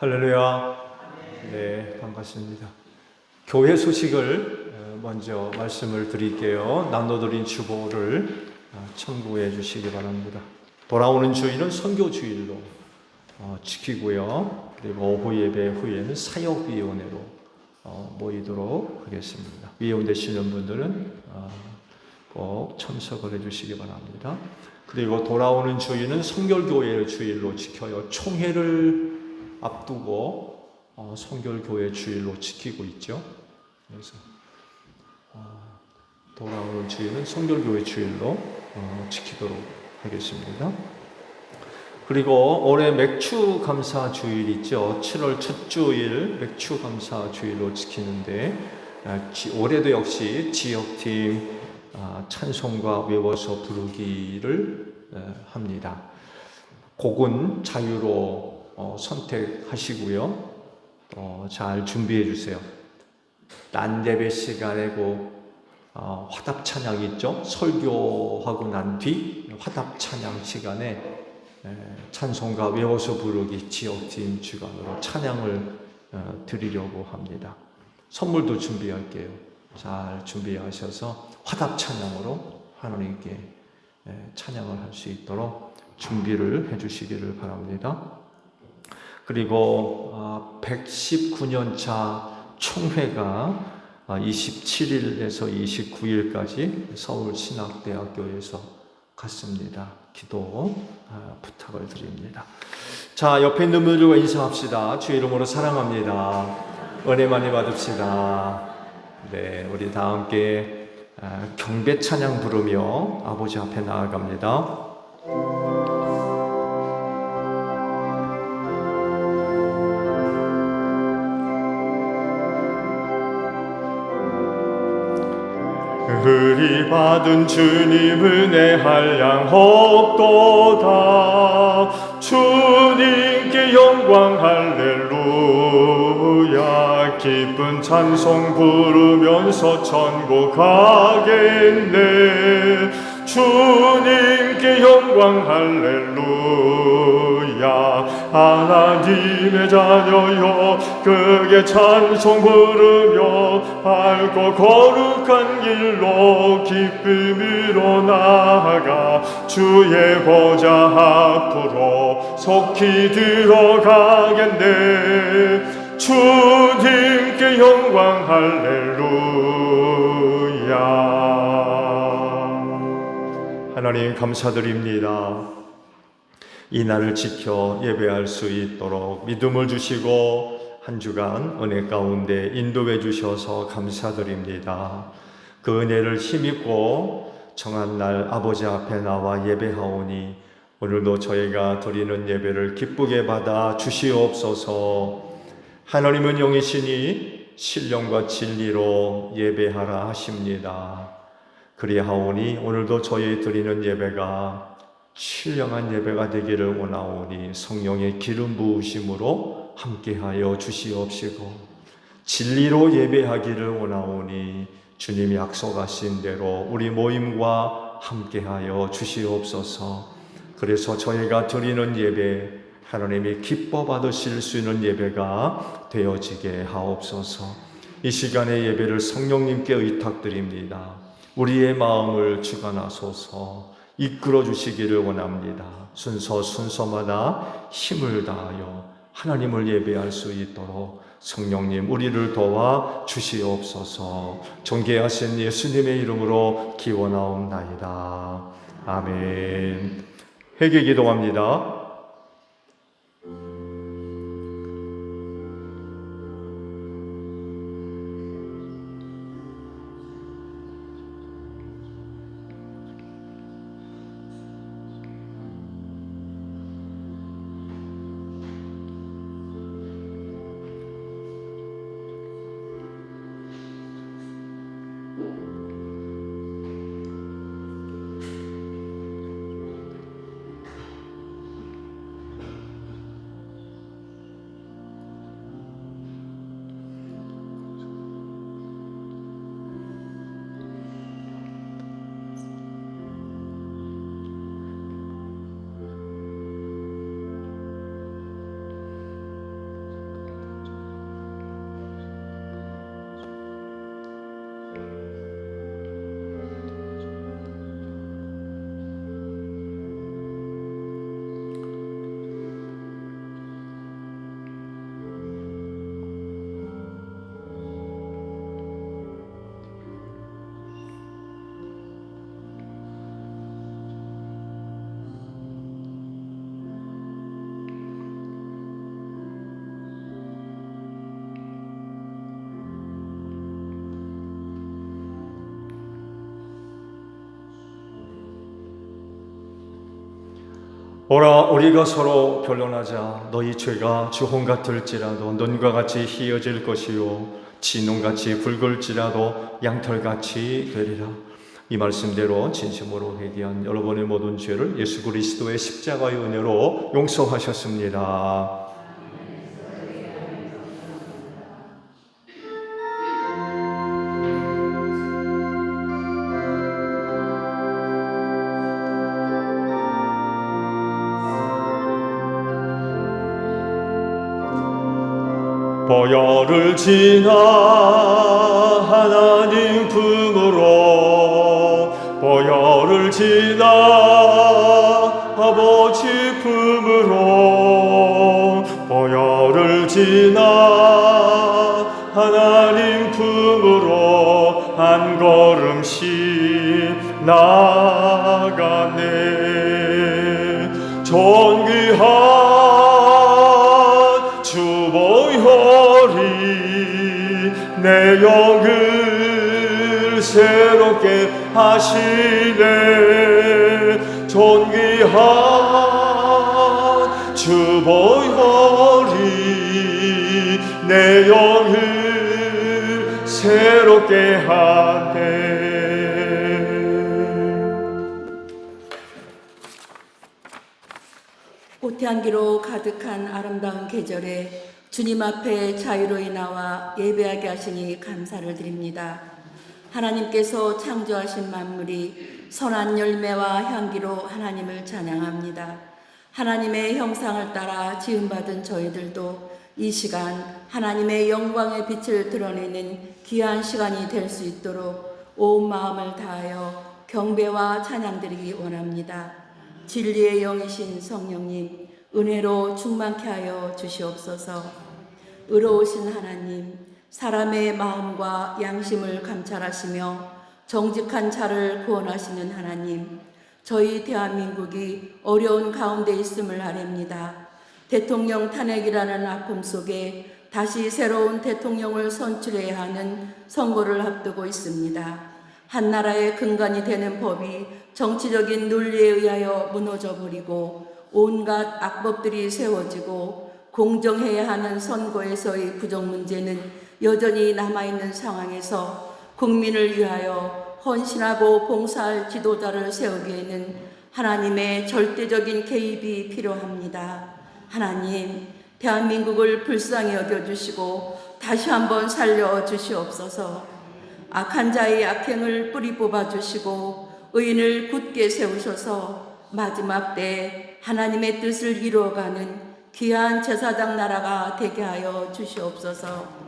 할렐루야. 네, 반갑습니다. 교회 소식을 먼저 말씀을 드릴게요. 나눠드린 주보를 참고해 주시기 바랍니다. 돌아오는 주일은 선교 주일로 지키고요. 그리고 오후 예배 후에는 사역위원회로 모이도록 하겠습니다. 위원 되시는 분들은 꼭 참석을 해 주시기 바랍니다. 그리고 돌아오는 주일은 성결교회 주일로 지켜요. 총회를 앞두고 성결교회 주일로 지키고 있죠. 그래서 돌아오는 주일은 성결교회 주일로 지키도록 하겠습니다. 그리고 올해 맥주 감사 주일 있죠. 7월 첫 주일 맥주 감사 주일로 지키는데 올해도 역시 지역팀 찬송가 외워서 부르기를 합니다. 곡은 자유로 선택하시고요. 잘 준비해 주세요. 난 예배 시간에 화답 찬양 있죠? 설교하고 난 뒤 화답 찬양 시간에 찬송가 외워서 부르기 지역팀 주관으로 찬양을 드리려고 합니다. 선물도 준비할게요. 잘 준비하셔서 화답 찬양으로 하나님께 찬양을 할 수 있도록 준비를 해주시기를 바랍니다. 그리고 119년차 총회가 27일에서 29일까지 서울신학대학교에서 갔습니다. 기도 부탁을 드립니다. 자, 옆에 있는 분들과 인사합시다. 주의 이름으로 사랑합니다. 은혜 많이 받읍시다. 네, 우리 다 함께 경배 찬양 부르며 아버지 앞에 나아갑니다. 의리 받은 주님 은혜 한량없도다. 주님께 영광 할렐루야. 기쁜 찬송 부르면서 천국 가겠네. 주님께 영광 할렐루야. 하나님의 자녀여 크게 찬송 부르며 밝고 거룩한 길로 기쁨으로 나아가 주의 보좌 앞으로 속히 들어가겠네. 주님께 영광 할렐루야. 하나님 감사드립니다. 이 날을 지켜 예배할 수 있도록 믿음을 주시고 한 주간 은혜 가운데 인도해 주셔서 감사드립니다. 그 은혜를 힘입고 정한 날 아버지 앞에 나와 예배하오니 오늘도 저희가 드리는 예배를 기쁘게 받아 주시옵소서. 하나님은 영이시니 신령과 진리로 예배하라 하십니다. 그리하오니 오늘도 저희 드리는 예배가 신령한 예배가 되기를 원하오니 성령의 기름 부으심으로 함께하여 주시옵시고 진리로 예배하기를 원하오니 주님이 약속하신 대로 우리 모임과 함께하여 주시옵소서. 그래서 저희가 드리는 예배 하나님이 기뻐 받으실 수 있는 예배가 되어지게 하옵소서. 이 시간의 예배를 성령님께 의탁드립니다. 우리의 마음을 주관하소서. 이끌어 주시기를 원합니다. 순서마다 힘을 다하여 하나님을 예배할 수 있도록 성령님 우리를 도와 주시옵소서. 존귀하신 예수님의 이름으로 기원하옵나이다. 아멘. 회개 기도합니다. 오라 우리가 서로 변론하자. 너희 죄가 주홍 같을지라도 눈과 같이 희어질 것이요 진홍같이 붉을지라도 양털같이 되리라. 이 말씀대로 진심으로 회개한 여러분의 모든 죄를 예수 그리스도의 십자가의 은혜로 용서하셨습니다. 보혈을 지나 하나님 품으로 보혈을 지나 아버지 품으로 보혈을 지나 하나님 품으로 한 걸음씩 나아가네. 존귀한 내 영을 새롭게 하시네. 존귀한 주 보혈이 내 영을 새롭게 하네. 꽃향기로 가득한 아름다운 계절에 주님 앞에 자유로이 나와 예배하게 하시니 감사를 드립니다. 하나님께서 창조하신 만물이 선한 열매와 향기로 하나님을 찬양합니다. 하나님의 형상을 따라 지음받은 저희들도 이 시간 하나님의 영광의 빛을 드러내는 귀한 시간이 될 수 있도록 온 마음을 다하여 경배와 찬양드리기 원합니다. 진리의 영이신 성령님, 은혜로 충만케 하여 주시옵소서. 의로우신 하나님, 사람의 마음과 양심을 감찰하시며 정직한 자를 구원하시는 하나님, 저희 대한민국이 어려운 가운데 있음을 아뢰옵니다. 대통령 탄핵이라는 아픔 속에 다시 새로운 대통령을 선출해야 하는 선거를 앞두고 있습니다. 한 나라의 근간이 되는 법이 정치적인 논리에 의하여 무너져 버리고 온갖 악법들이 세워지고 공정해야 하는 선거에서의 부정 문제는 여전히 남아있는 상황에서 국민을 위하여 헌신하고 봉사할 지도자를 세우기에는 하나님의 절대적인 개입이 필요합니다. 하나님, 대한민국을 불쌍히 여겨주시고 다시 한번 살려주시옵소서. 악한 자의 악행을 뿌리 뽑아주시고 의인을 굳게 세우셔서 마지막 때 하나님의 뜻을 이루어가는 귀한 제사장 나라가 되게 하여 주시옵소서.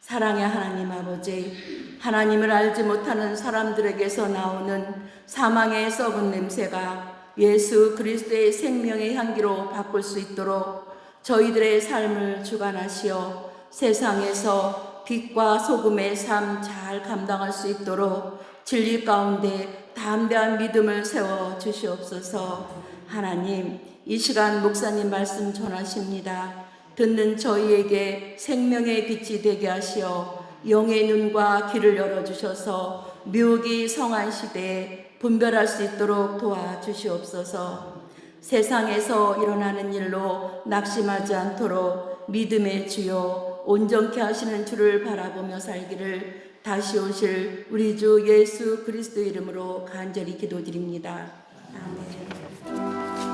사랑의 하나님 아버지, 하나님을 알지 못하는 사람들에게서 나오는 사망의 썩은 냄새가 예수 그리스도의 생명의 향기로 바꿀 수 있도록 저희들의 삶을 주관하시어 세상에서 빛과 소금의 삶 잘 감당할 수 있도록 진리 가운데 담대한 믿음을 세워 주시옵소서. 하나님, 이 시간 목사님 말씀 전하십니다. 듣는 저희에게 생명의 빛이 되게 하시어 영의 눈과 귀를 열어주셔서 묘기 성한 시대에 분별할 수 있도록 도와주시옵소서. 세상에서 일어나는 일로 낙심하지 않도록 믿음의 주요 온전케 하시는 주를 바라보며 살기를 다시 오실 우리 주 예수 그리스도 이름으로 간절히 기도드립니다. 아멘.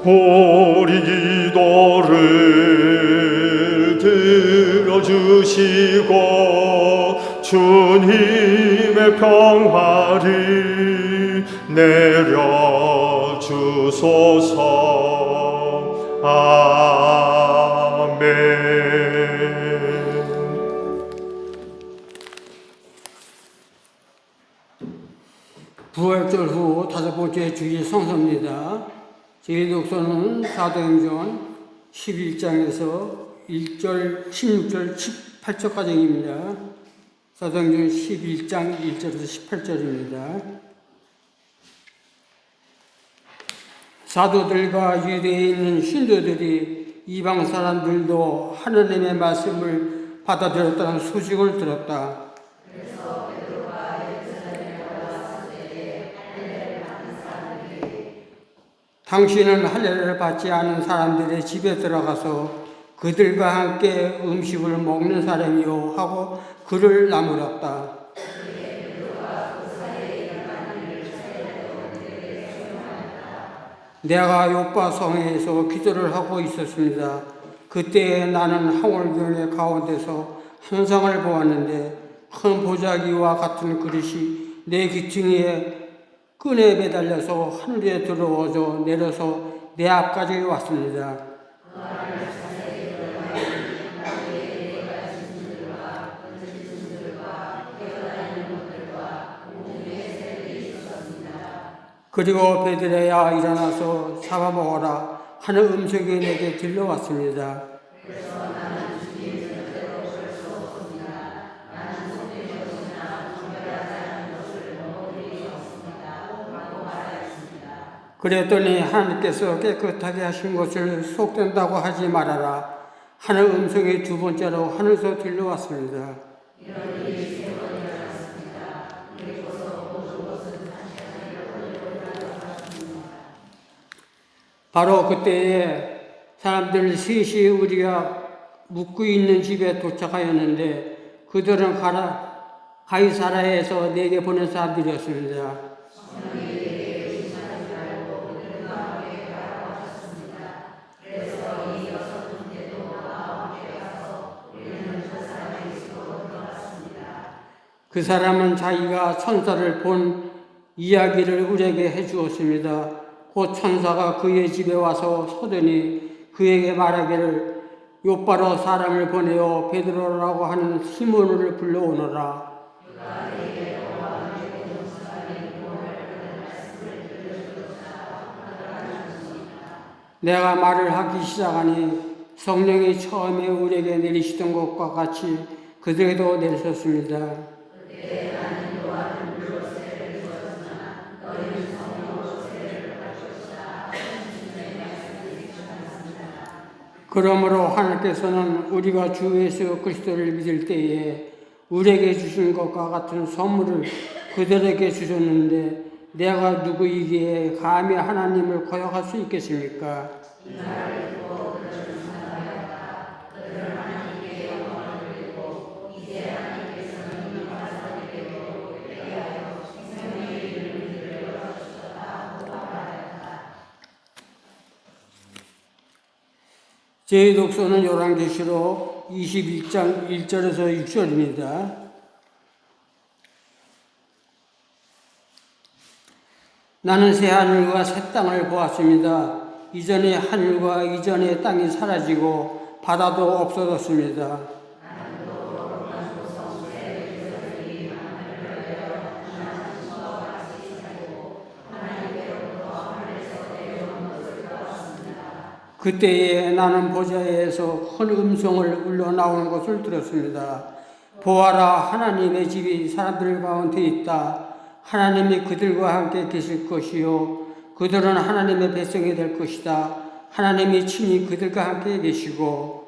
우리 기도를 들어주시고 주님의 평화를 내려주소서. 아멘. 부활절 후 5번째 주일 성서입니다. 저희 독서는 사도행전 11장에서 1절, 16절, 18절까지입니다. 사도행전 11장 1절에서 18절입니다. 사도들과 유대에 있는 신도들이 이방 사람들도 하나님의 말씀을 받아들였다는 소식을 들었다. 당신은 할례를 받지 않은 사람들의 집에 들어가서 그들과 함께 음식을 먹는 사람이요 하고 그를 나무랐다. 내가 요빠 성에서 기도를 하고 있었습니다. 그때 나는 항월경의 가운데서 한 상을 보았는데 큰 보자기와 같은 그릇이 내 귀퉁이에 끈에 매달려서 하늘에 들어오져 내려서 내 앞까지 왔습니다. 그리고 베드레야 일어나서 잡아먹어라 하는 음성이 내게 들려왔습니다. 그랬더니 하나님께서 깨끗하게 하신 것을 속된다고 하지 말아라 하는 음성이 두 번째로 하늘에서 들려왔습니다. 바로 그때에 사람들 셋이 우리가 묵고 있는 집에 도착하였는데 그들은 가이사라에서 내게 보낸 사람들이었습니다. 그 사람은 자기가 천사를 본 이야기를 우리에게 해주었습니다. 곧 천사가 그의 집에 와서 서더니 그에게 말하기를 요바로 사람을 보내어 베드로라고 하는 시몬을 불러오너라. 내가 말을 하기 시작하니 성령이 처음에 우리에게 내리시던 것과 같이 그들에게도 내리셨습니다. 그러므로 하나님께서는 우리가 주 예수 그리스도를 믿을 때에 우리에게 주신 것과 같은 선물을 그들에게 주셨는데 내가 누구이기에 감히 하나님을 거역할 수 있겠습니까? 제 독서는 요한계시록 21장 1절에서 6절입니다. 나는 새 하늘과 새 땅을 보았습니다. 이전의 하늘과 이전의 땅이 사라지고 바다도 없어졌습니다. 그때에 나는 보좌에서 큰 음성을 울려 나오는 것을 들었습니다. 보아라, 하나님의 집이 사람들 가운데 있다. 하나님이 그들과 함께 계실 것이요 그들은 하나님의 백성이 될 것이다. 하나님이 친히 그들과 함께 계시고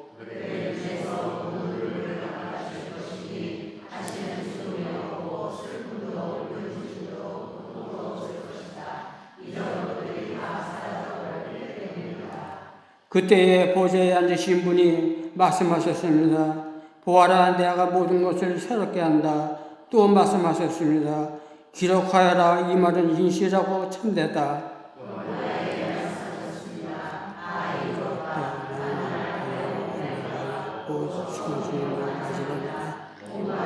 그때에 보좌에 앉으신 분이 말씀하셨습니다. 보아라, 내가 모든 것을 새롭게 한다. 또 말씀하셨습니다. 기록하여라, 이 말은 진실하고 참되다.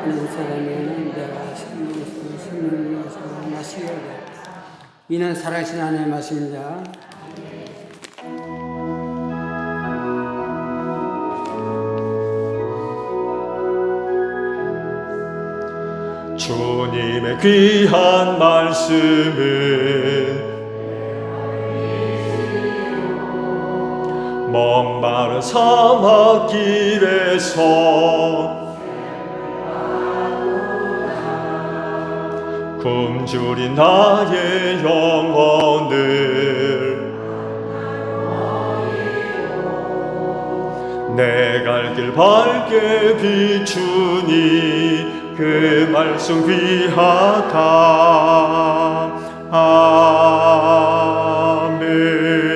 이는 사람에게는 내가 생명을 마시려겠다. 이는 살아계신 하나님의 말씀입니다. 주님의 귀한 말씀은 먼 마른 사막길에서 굶주린 나의 영혼을 내 갈 길 밝게 비추니 그 말씀 귀하다. 아멘.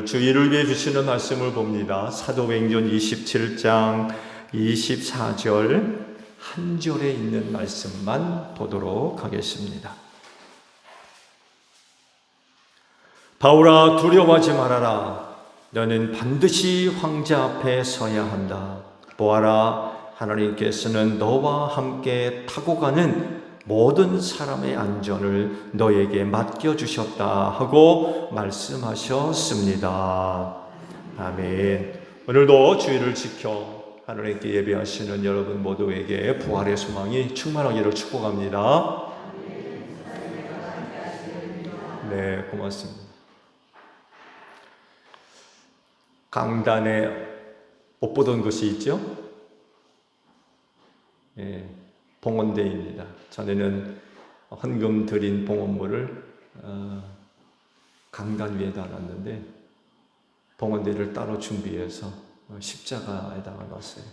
오늘 주일을 위해 주시는 말씀을 봅니다. 사도행전 27장 24절 한 절에 있는 말씀만 보도록 하겠습니다. 바울아, 두려워하지 말아라. 너는 반드시 황제 앞에 서야 한다. 보아라, 하나님께서는 너와 함께 타고 가는 모든 사람의 안전을 너에게 맡겨주셨다 하고 말씀하셨습니다. 아멘. 오늘도 주일을 지켜 하나님께 예배하시는 여러분 모두에게 부활의 소망이 충만하기를 축복합니다. 네, 고맙습니다. 강단에 못 보던 것이 있죠? 예, 봉헌대입니다. 전에는 헌금 드린 봉헌물을 강단 위에다 놨는데 봉헌대를 따로 준비해서 십자가에다가 놨어요.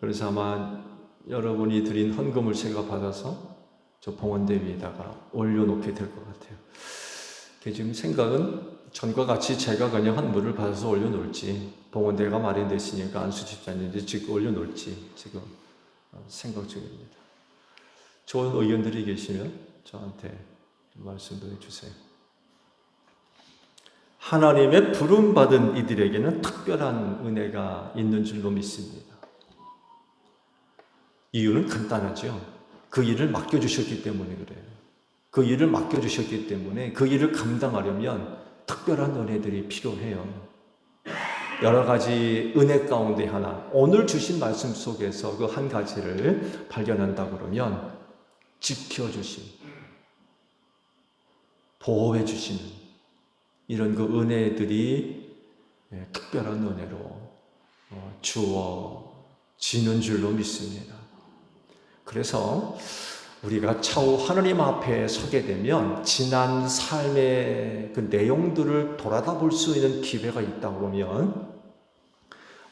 그래서 아마 여러분이 드린 헌금을 제가 받아서 저 봉헌대 위에다가 올려놓게 될 것 같아요. 지금 생각은 전과 같이 제가 그냥 헌물을 받아서 올려놓을지, 봉헌대가 마련됐으니까 안수 집사님들이 지금 올려놓을지 지금 생각 중입니다. 좋은 의견들이 계시면 저한테 말씀해 주세요. 하나님의 부름받은 이들에게는 특별한 은혜가 있는 줄로 믿습니다. 이유는 간단하죠. 그 일을 맡겨주셨기 때문에 그래요. 그 일을 맡겨주셨기 때문에 그 일을 감당하려면 특별한 은혜들이 필요해요. 여러 가지 은혜 가운데 하나, 오늘 주신 말씀 속에서 그 한 가지를 발견한다 그러면 지켜주신, 보호해주시는 이런 그 은혜들이 특별한 은혜로 주어지는 줄로 믿습니다. 그래서 우리가 차후 하나님 앞에 서게 되면 지난 삶의 그 내용들을 돌아다 볼 수 있는 기회가 있다 그러면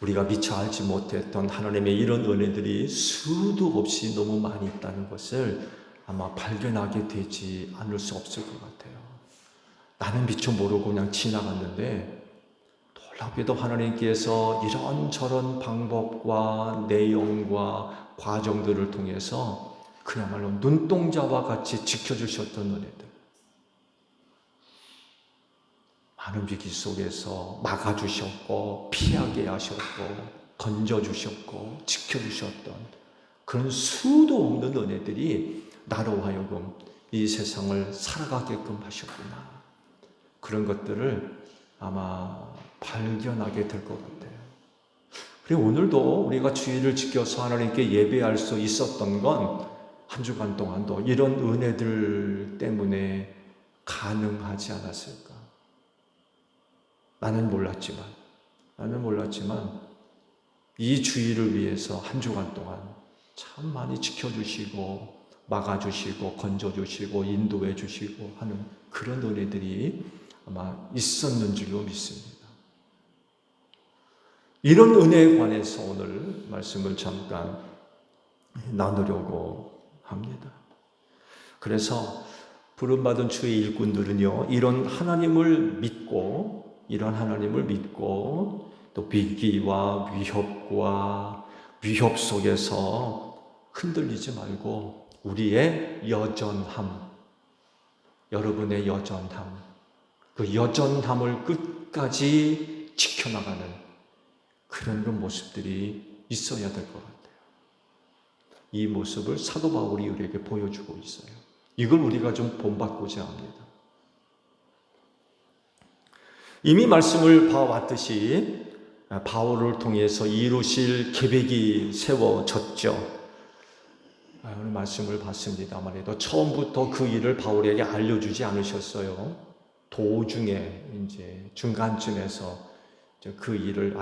우리가 미처 알지 못했던 하나님의 이런 은혜들이 수도 없이 너무 많이 있다는 것을 아마 발견하게 되지 않을 수 없을 것 같아요. 나는 미처 모르고 그냥 지나갔는데 놀랍게도 하나님께서 이런저런 방법과 내용과 과정들을 통해서 그야말로 눈동자와 같이 지켜주셨던 은혜들, 많은 위기 속에서 막아주셨고 피하게 하셨고 건져주셨고 지켜주셨던 그런 수도 없는 은혜들이 나로 하여금 이 세상을 살아가게끔 하셨구나, 그런 것들을 아마 발견하게 될 것 같아요. 그리고 오늘도 우리가 주일을 지켜서 하나님께 예배할 수 있었던 건 한 주간 동안도 이런 은혜들 때문에 가능하지 않았을까? 나는 몰랐지만 이 주일을 위해서 한 주간 동안 참 많이 지켜주시고 막아주시고 건져주시고 인도해주시고 하는 그런 은혜들이 아마 있었는 줄로 믿습니다. 이런 은혜에 관해서 오늘 말씀을 잠깐 나누려고 합니다. 그래서 부름받은 주의 일꾼들은요, 이런 하나님을 믿고 또 위기와 위협 속에서 흔들리지 말고 우리의 여전함, 여러분의 여전함, 그 여전함을 끝까지 지켜나가는 그런 그 모습들이 있어야 될 것 같아요. 이 모습을 사도 바울이 우리에게 보여주고 있어요. 이걸 우리가 좀 본받고자 합니다. 이미 말씀을 봐왔듯이 바울을 통해서 이루실 계획이 세워졌죠. 오늘 말씀을 봤습니다만 해도 처음부터 그 일을 바울에게 알려주지 않으셨어요. 도중에 이제 중간쯤에서 그 일을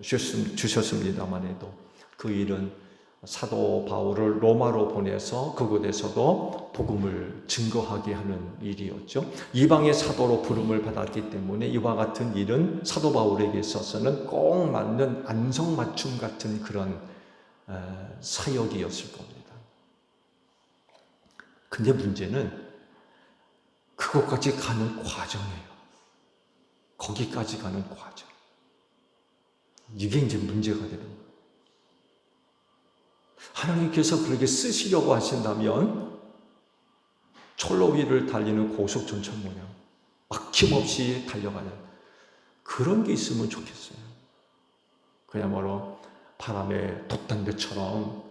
알려주셨습니다만 해도 그 일은 사도 바울을 로마로 보내서 그곳에서도 복음을 증거하게 하는 일이었죠. 이방의 사도로 부름을 받았기 때문에 이와 같은 일은 사도 바울에게 있어서는 꼭 맞는 안성맞춤 같은 그런 사역이었을 겁니다. 근데 문제는 그것까지 가는 과정이에요. 거기까지 가는 과정. 이게 이제 문제가 되는 거예요. 하나님께서 그렇게 쓰시려고 하신다면 철로 위를 달리는 고속전철 모양 막힘없이 달려가는 그런 게 있으면 좋겠어요. 그야말로 바람에 돛단배처럼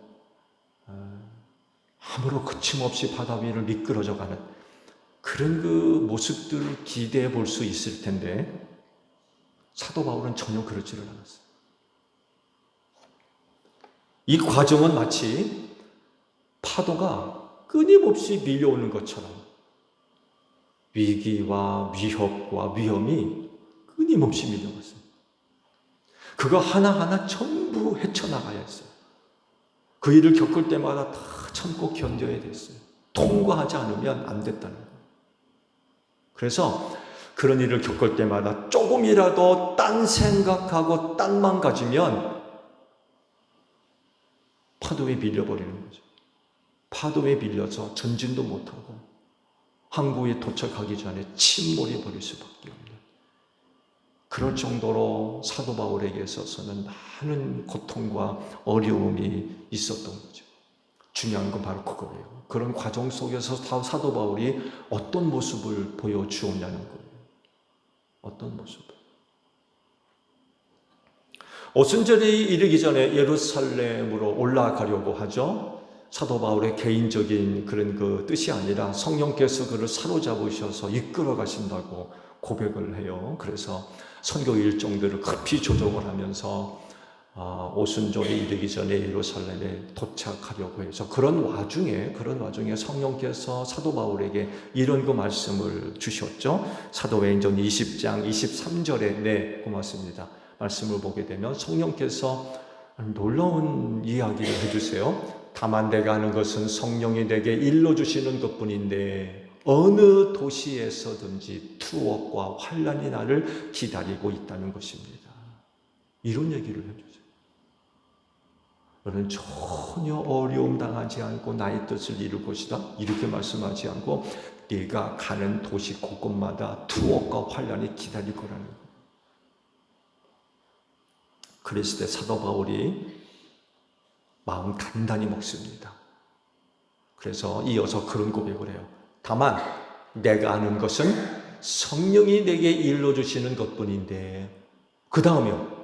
아무런 거침없이 바다 위를 미끄러져가는 그런 그 모습들을 기대해 볼 수 있을 텐데 사도 바울은 전혀 그렇지를 않았어요. 이 과정은 마치 파도가 끊임없이 밀려오는 것처럼 위기와 위협과 위험이 끊임없이 밀려왔어요. 그거 하나하나 전부 헤쳐나가야 했어요. 그 일을 겪을 때마다 다 참고 견뎌야 됐어요. 통과하지 않으면 안 됐다는 거예요. 그래서 그런 일을 겪을 때마다 조금이라도 딴 생각하고 딴만 가지면 파도에 밀려버리는 거죠. 파도에 밀려서 전진도 못하고 항구에 도착하기 전에 침몰해 버릴 수밖에 없는 그럴 정도로 사도 바울에게 있어서는 많은 고통과 어려움이 있었던 거죠. 중요한 건 바로 그거예요. 그런 과정 속에서 사도 바울이 어떤 모습을 보여주었냐는 거예요. 어떤 모습을. 오순절이 이르기 전에 예루살렘으로 올라가려고 하죠. 사도 바울의 개인적인 그런 그 뜻이 아니라 성령께서 그를 사로잡으셔서 이끌어 가신다고 고백을 해요. 그래서 선교 일정들을 급히 조정을 하면서 오순절이 이르기 전에 예루살렘에 도착하려고 해서 그런 와중에 성령께서 사도 바울에게 이런 그 말씀을 주셨죠. 사도행전 20장 23절에 네, 고맙습니다. 말씀을 보게 되면 성령께서 놀라운 이야기를 해주세요. 다만 내가 하는 것은 성령이 내게 일러주시는 것뿐인데 어느 도시에서든지 투옥과 환난이 나를 기다리고 있다는 것입니다. 이런 얘기를 해주세요. 너는 전혀 어려움 당하지 않고 나의 뜻을 이룰 것이다. 이렇게 말씀하지 않고 네가 가는 도시 곳곳마다 투옥과 환난이 기다릴 거라는 거예요. 그랬을 때 사도 바울이 마음 단단히 먹습니다. 그래서 이어서 그런 고백을 해요. 다만 내가 아는 것은 성령이 내게 일러주시는 것뿐인데 그 다음이요.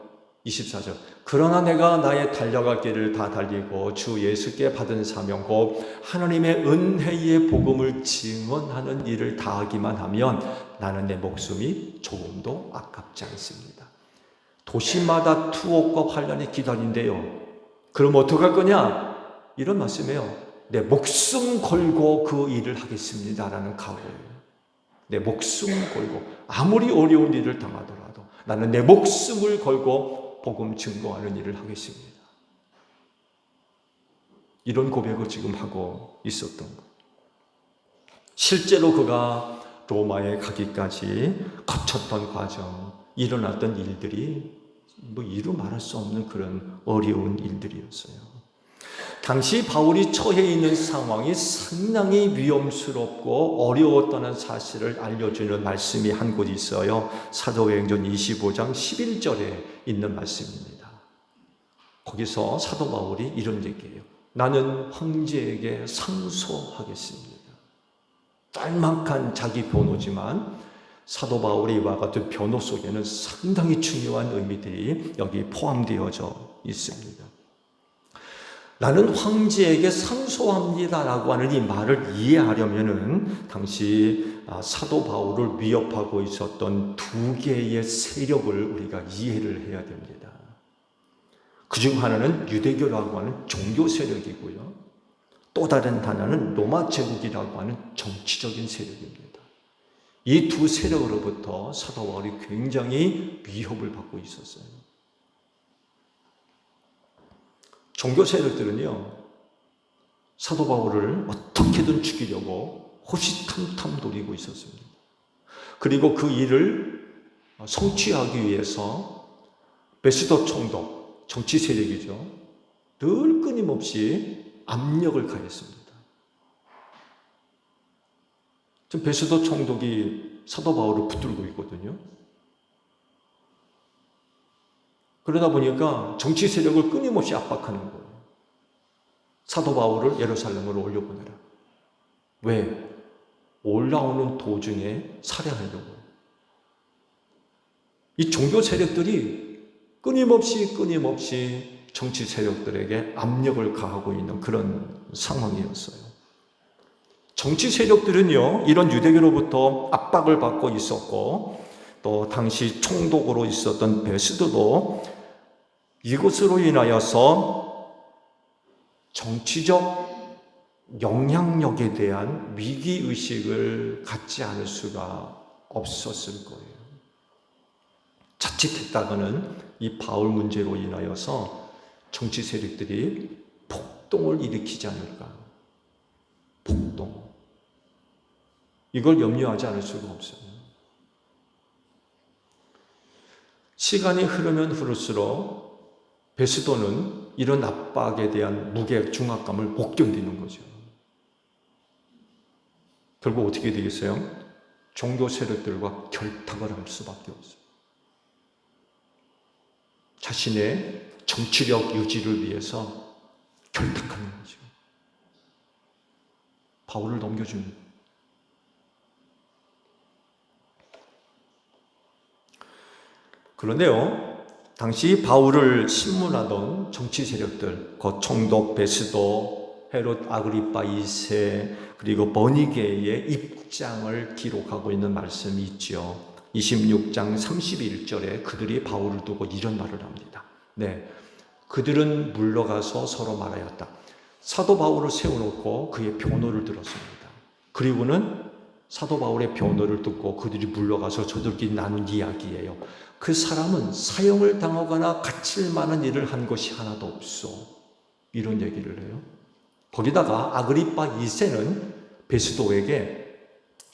24절. 그러나 내가 나의 달려갈 길을 다 달리고 주 예수께 받은 사명 곧 하나님의 은혜의 복음을 증언하는 일을 다하기만 하면 나는 내 목숨이 조금도 아깝지 않습니다. 도시마다 투옥과 환난이 기다린대요. 그럼 어떡할 거냐? 이런 말씀이에요. 내 목숨 걸고 그 일을 하겠습니다라는 각오예요. 내 목숨 걸고 아무리 어려운 일을 당하더라도 나는 내 목숨을 걸고 복음 증거하는 일을 하겠습니다. 이런 고백을 지금 하고 있었던 거예요. 실제로 그가 로마에 가기까지 거쳤던 과정, 일어났던 일들이 이루 말할 수 없는 그런 어려운 일들이었어요. 당시 바울이 처해 있는 상황이 상당히 위험스럽고 어려웠다는 사실을 알려주는 말씀이 한 곳 있어요. 사도행전 25장 11절에 있는 말씀입니다. 거기서 사도 바울이 이런 얘기예요. 나는 황제에게 상소하겠습니다. 짤막한 자기 변호지만 사도 바울의 이와 같은 변호 속에는 상당히 중요한 의미들이 여기 포함되어져 있습니다. 나는 황제에게 상소합니다라고 하는 이 말을 이해하려면은 당시 사도 바울을 위협하고 있었던 두 개의 세력을 우리가 이해를 해야 됩니다. 그중 하나는 유대교라고 하는 종교 세력이고요. 또 다른 하나는 로마 제국이라고 하는 정치적인 세력입니다. 이 두 세력으로부터 사도 바울이 굉장히 위협을 받고 있었어요. 종교 세력들은요, 사도 바울을 어떻게든 죽이려고 호시탐탐 노리고 있었습니다. 그리고 그 일을 성취하기 위해서 베스도 총독, 정치 세력이죠, 늘 끊임없이 압력을 가했습니다. 지금 베스도 총독이 사도 바울을 붙들고 있거든요. 그러다 보니까 정치 세력을 끊임없이 압박하는 거예요. 사도 바울을 예루살렘으로 올려보내라. 왜? 올라오는 도중에 살해하려고. 이 종교 세력들이 끊임없이 정치 세력들에게 압력을 가하고 있는 그런 상황이었어요. 정치 세력들은요, 이런 유대교로부터 압박을 받고 있었고, 또 당시 총독으로 있었던 베스도도 이것으로 인하여서 정치적 영향력에 대한 위기의식을 갖지 않을 수가 없었을 거예요. 자칫했다가는 이 바울 문제로 인하여서 정치 세력들이 폭동을 일으키지 않을까. 폭동. 이걸 염려하지 않을 수가 없어요. 시간이 흐르면 흐를수록 베스도는 이런 압박에 대한 무게, 중압감을 못 견디는 거죠. 결국 어떻게 되겠어요? 종교 세력들과 결탁을 할 수밖에 없어요. 자신의 정치력 유지를 위해서 결탁하는 거죠. 바울을 넘겨줍니다. 그런데요, 당시 바울을 신문하던 정치 세력들, 그 총독 베스도, 헤롯 아그리파 2세, 그리고 버니게의 입장을 기록하고 있는 말씀이 있죠. 26장 31절에 그들이 바울을 두고 이런 말을 합니다. 네, 그들은 물러가서 서로 말하였다. 사도 바울을 세워놓고 그의 변호를 들었습니다. 그리고는 사도 바울의 변호를 듣고 그들이 물러가서 저들끼리 나눈 이야기예요. 그 사람은 사형을 당하거나 갇힐 만한 일을 한 것이 하나도 없어. 이런 얘기를 해요. 거기다가 아그리파 2세는 베스도에게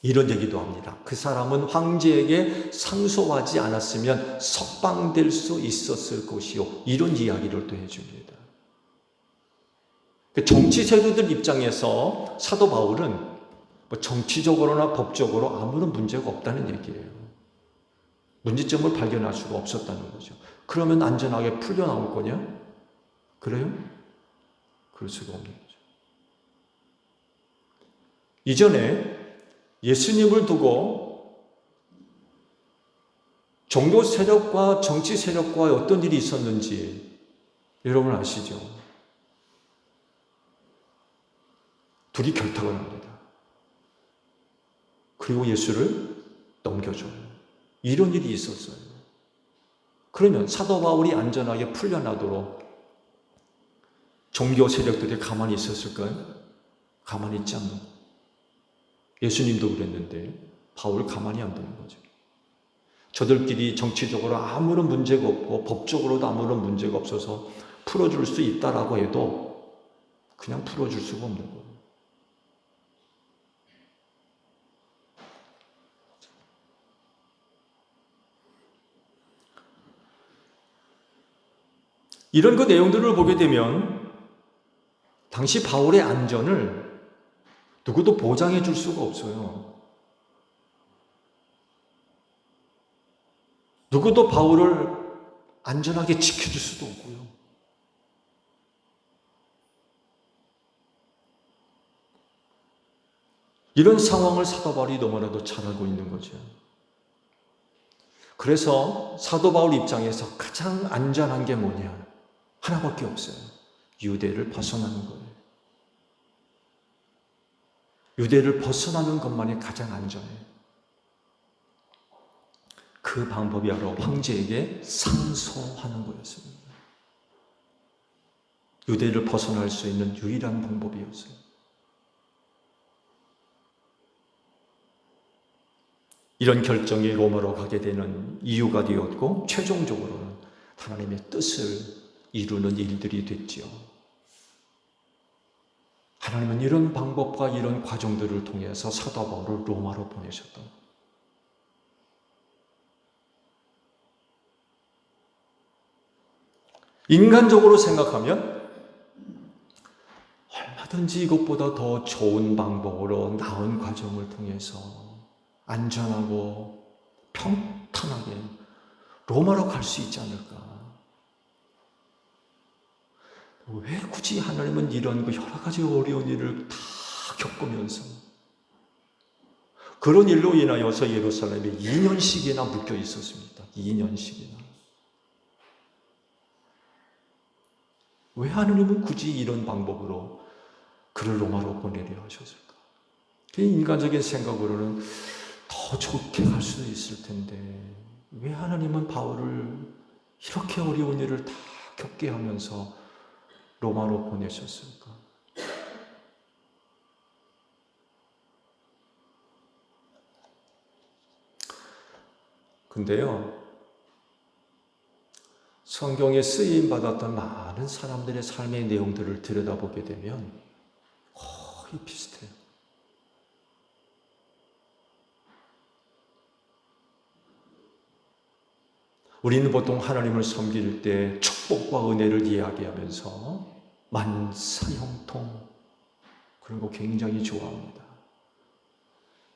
이런 얘기도 합니다. 그 사람은 황제에게 상소하지 않았으면 석방될 수 있었을 것이요. 이런 이야기를 또 해줍니다. 정치 세력들 입장에서 사도 바울은 정치적으로나 법적으로 아무런 문제가 없다는 얘기예요. 문제점을 발견할 수가 없었다는 거죠. 그러면 안전하게 풀려나올 거냐? 그래요? 그럴 수가 없는 거죠. 이전에 예수님을 두고 종교 세력과 정치 세력과 어떤 일이 있었는지 여러분 아시죠? 둘이 결탁을 합니다. 그리고 예수를 넘겨줘요. 이런 일이 있었어요. 그러면 사도 바울이 안전하게 풀려나도록 종교 세력들이 가만히 있었을까요? 가만히 있지 않는 거예요. 예수님도 그랬는데 바울 가만히 안 두는 거죠. 저들끼리 정치적으로 아무런 문제가 없고 법적으로도 아무런 문제가 없어서 풀어줄 수 있다라고 해도 그냥 풀어줄 수가 없는 거예요. 이런 그 내용들을 보게 되면 당시 바울의 안전을 누구도 보장해 줄 수가 없어요. 누구도 바울을 안전하게 지켜줄 수도 없고요. 이런 상황을 사도 바울이 너무나도 잘 알고 있는 거죠. 그래서 사도 바울 입장에서 가장 안전한 게 뭐냐? 하나밖에 없어요. 유대를 벗어나는 거예요. 유대를 벗어나는 것만이 가장 안전해요. 그 방법이 바로 황제에게 상소하는 거였습니다. 유대를 벗어날 수 있는 유일한 방법이었어요. 이런 결정이 로마로 가게 되는 이유가 되었고 최종적으로는 하나님의 뜻을 이루는 일들이 됐지요. 하나님은 이런 방법과 이런 과정들을 통해서 사도 바울을 로마로 보내셨던 거예요. 인간적으로 생각하면 뭐든지 이것보다 더 좋은 방법으로 나은 과정을 통해서 안전하고 평탄하게 로마로 갈 수 있지 않을까? 왜 굳이 하나님은 이런 여러 가지 어려운 일을 다 겪으면서 그런 일로 인하여서 예루살렘에 2년씩이나 묶여 있었습니다. 2년씩이나. 왜 하나님은 굳이 이런 방법으로 그를 로마로 보내려 하셨을까? 인간적인 생각으로는 더 좋게 갈 수도 있을 텐데 왜 하나님은 바울을 이렇게 어려운 일을 다 겪게 하면서 로마로 보내셨을까? 근데요, 성경에 쓰임받았던 많은 사람들의 삶의 내용들을 들여다보게 되면 거의 비슷해요. 우리는 보통 하나님을 섬길 때 축복과 은혜를 이야기하면서 만사형통 그런 거 굉장히 좋아합니다.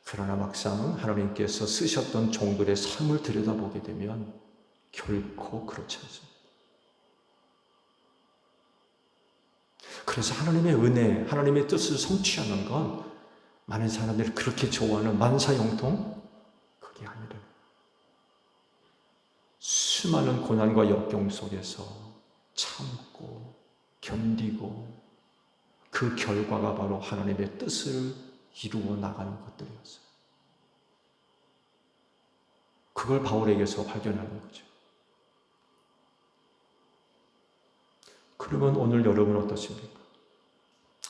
그러나 막상 하나님께서 쓰셨던 종들의 삶을 들여다보게 되면 결코 그렇지 않습니다. 그래서 하나님의 은혜, 하나님의 뜻을 성취하는 건 많은 사람들이 그렇게 좋아하는 만사형통? 그게 아니라 수많은 고난과 역경 속에서 참고 견디고 그 결과가 바로 하나님의 뜻을 이루어 나가는 것들이었어요. 그걸 바울에게서 발견하는 거죠. 그러면 오늘 여러분 어떠십니까?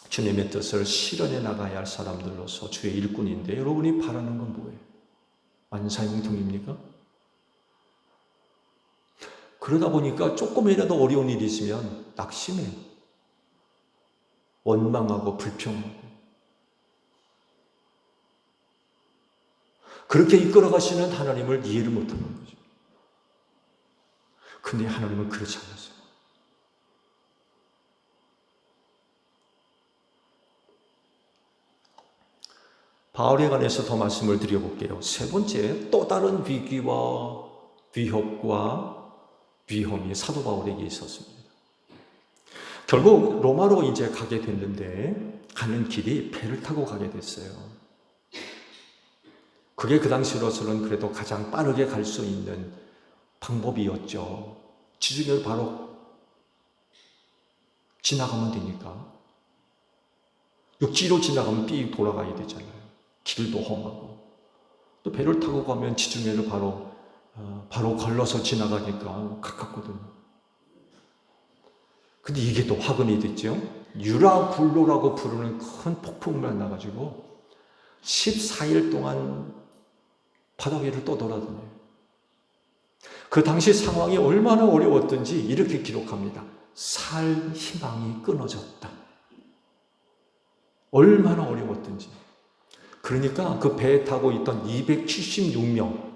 주님의 뜻을 실현해 나가야 할 사람들로서 주의 일꾼인데 여러분이 바라는 건 뭐예요? 만사형통입니까? 그러다 보니까 조금이라도 어려운 일이 있으면 낙심해요. 원망하고 불평하고. 그렇게 이끌어 가시는 하나님을 이해를 못하는 거죠. 근데 하나님은 그렇지 않았어요. 바울에 관해서 더 말씀을 드려볼게요. 세 번째, 또 다른 위기와 위협과 위험이 사도 바울에게 있었습니다. 결국 로마로 이제 가게 됐는데 가는 길이 배를 타고 가게 됐어요. 그게 그 당시로서는 그래도 가장 빠르게 갈 수 있는 방법이었죠. 지중해를 바로 지나가면 되니까. 육지로 지나가면 삐 돌아가야 되잖아요. 길도 험하고. 또 배를 타고 가면 지중해를 바로 걸러서 지나가니까 가깝거든요. 근데 이게 또 화근이 됐죠. 유라굴로라고 부르는 큰 폭풍만 나가지고 14일 동안 바다 위를 떠돌아다녀요. 그 당시 상황이 얼마나 어려웠던지 이렇게 기록합니다. 살 희망이 끊어졌다. 얼마나 어려웠던지. 그러니까 그 배에 타고 있던 276명,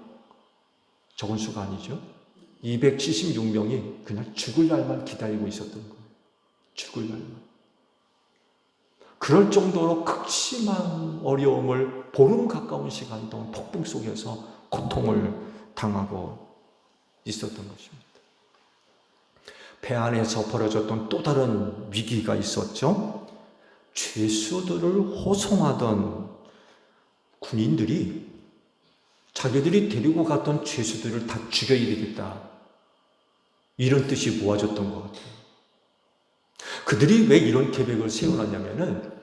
적은 수가 아니죠. 276명이 그냥 죽을 날만 기다리고 있었던 거예요. 죽을 날만. 그럴 정도로 극심한 어려움을 보름 가까운 시간 동안 폭풍 속에서 고통을 당하고 있었던 것입니다. 배 안에서 벌어졌던 또 다른 위기가 있었죠. 죄수들을 호송하던 군인들이 자기들이 데리고 갔던 죄수들을 다 죽여야 되겠다. 이런 뜻이 모아졌던 것 같아요. 그들이 왜 이런 계획을 세워놨냐면은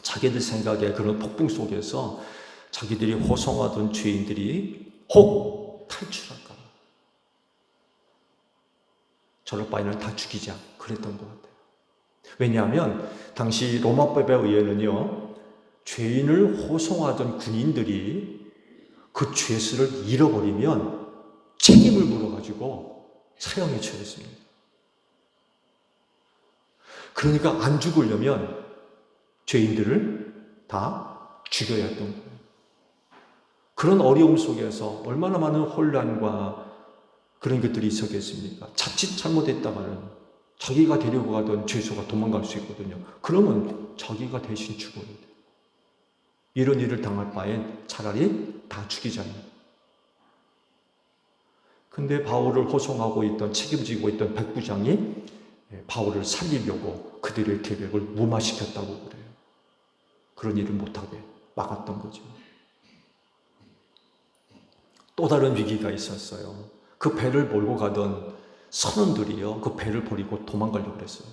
자기들 생각에 그런 폭풍 속에서 자기들이 호송하던 죄인들이 혹 탈출할까. 저럴 바에는 다 죽이자. 그랬던 것 같아요. 왜냐하면 당시 로마법에 의해는요, 죄인을 호송하던 군인들이 그 죄수를 잃어버리면 책임을 물어가지고 사형에 처했습니다. 그러니까 안 죽으려면 죄인들을 다 죽여야 했던 거예요. 그런 어려움 속에서 얼마나 많은 혼란과 그런 것들이 있었겠습니까? 자칫 잘못했다가는 자기가 데리고 가던 죄수가 도망갈 수 있거든요. 그러면 자기가 대신 죽어야 돼요. 이런 일을 당할 바엔 차라리 다 죽이자니. 근데 바울을 호송하고 있던, 책임지고 있던 백부장이 바울을 살리려고 그들의 계획을 무마시켰다고 그래요. 그런 일을 못하게 막았던 거죠. 또 다른 위기가 있었어요. 그 배를 몰고 가던 선원들이요, 그 배를 버리고 도망가려고 그랬어요.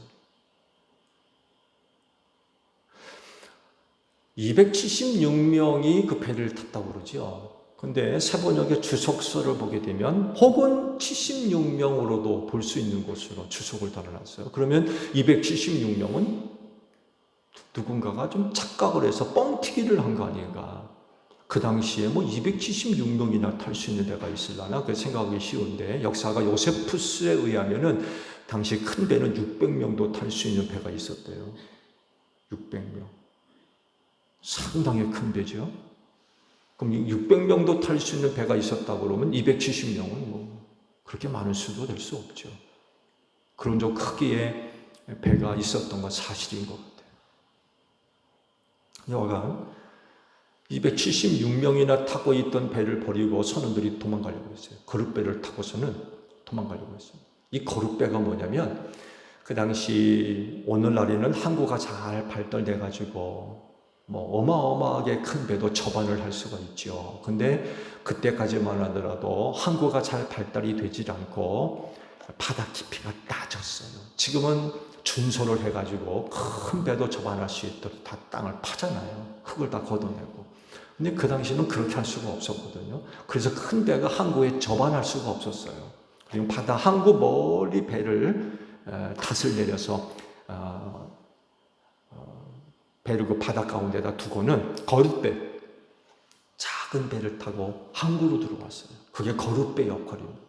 276명이 그 배를 탔다고 그러죠. 근데 세번역의 주석서를 보게 되면 혹은 76명으로도 볼 수 있는 곳으로 주석을 달아놨어요. 그러면 276명은 누군가가 좀 착각을 해서 뻥튀기를 한 거 아닌가. 그 당시에 뭐 276명이나 탈 수 있는 데가 있으려나 그 생각하기 쉬운데, 역사가 요세푸스에 의하면은 당시 큰 배는 600명도 탈 수 있는 배가 있었대요. 600명. 상당히 큰 배죠. 그럼 600명도 탈 수 있는 배가 있었다고 그러면 270명은 뭐 그렇게 많을 수도 될 수 없죠. 그런 저 크기의 배가 있었던 건 사실인 것 같아요. 여하간 276명이나 타고 있던 배를 버리고 선원들이 도망가려고 했어요. 거룻배를 타고서는 도망가려고 했어요. 이 거룻배가 뭐냐면, 그 당시 오늘날에는 항구가 잘 발달돼 가지고 뭐 어마어마하게 큰 배도 접안을 할 수가 있죠. 근데 그때까지만 하더라도 항구가 잘 발달이 되질 않고 바다 깊이가 낮았어요. 지금은 준소를 해가지고 큰 배도 접안할 수 있도록 다 땅을 파잖아요. 흙을 다 걷어내고. 근데 그 당시는 그렇게 할 수가 없었거든요. 그래서 큰 배가 항구에 접안할 수가 없었어요. 그리고 바다 항구 멀리 배를 탓을 내려서 배를 그 바다 가운데다 두고는 거룻배, 작은 배를 타고 항구로 들어왔어요. 그게 거룻배 역할입니다.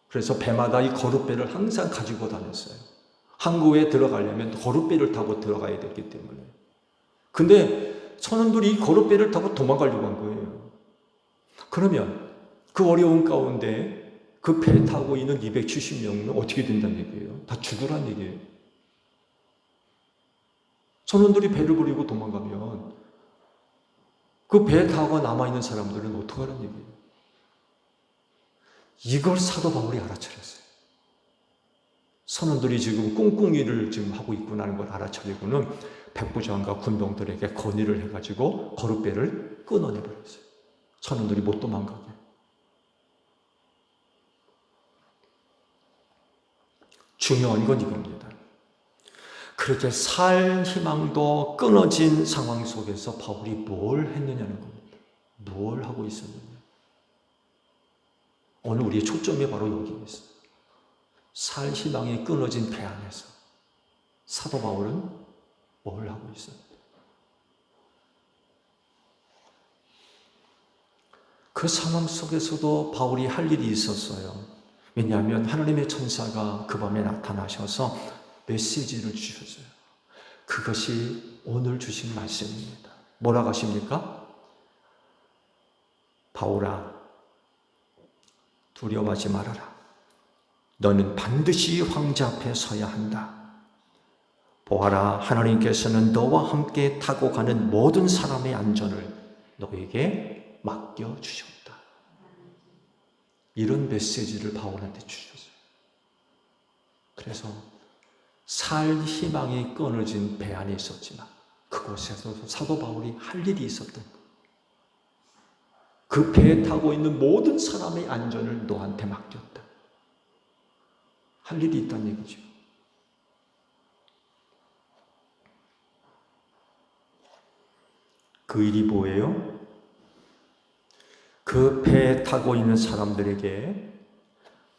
그래서 배마다 이 거룻배를 항상 가지고 다녔어요. 항구에 들어가려면 거룻배를 타고 들어가야 됐기 때문에. 근데 선원들이 이 거룻배를 타고 도망가려고 한 거예요. 그러면 그 어려운 가운데 그 배 타고 있는 270명은 어떻게 된다는 얘기예요? 다 죽으란 얘기예요. 선원들이 배를 버리고 도망가면 그 배 타고 남아있는 사람들은 어떡하란 얘기예요? 이걸 사도 바울이 알아차렸어요. 선원들이 지금 꿍꿍이를 지금 하고 있구나는 걸 알아차리고는 백부장과 군병들에게 건의를 해가지고 거룻배를 끊어내버렸어요. 선원들이 못 도망가게. 중요한 건 이겁니다. 그렇게 살 희망도 끊어진 상황 속에서 바울이 뭘 했느냐는 겁니다. 뭘 하고 있었느냐. 오늘 우리의 초점이 바로 여기 있어요. 살 희망이 끊어진 배 안에서 사도 바울은 뭘 하고 있어요? 그 상황 속에서도 바울이 할 일이 있었어요. 왜냐하면 하나님의 천사가 그 밤에 나타나셔서 메시지를 주셨어요. 그것이 오늘 주신 말씀입니다. 뭐라고 하십니까? 바울아, 두려워하지 말아라. 너는 반드시 황제 앞에 서야 한다. 보아라, 하나님께서는 너와 함께 타고 가는 모든 사람의 안전을 너에게 맡겨주셨다. 이런 메시지를 바울한테 주셨어요. 그래서 살 희망이 끊어진 배 안에 있었지만 그곳에서 사도 바울이 할 일이 있었던 거예요. 그 배에 타고 있는 모든 사람의 안전을 너한테 맡겼다. 할 일이 있다는 얘기죠. 그 일이 뭐예요? 그 배에 타고 있는 사람들에게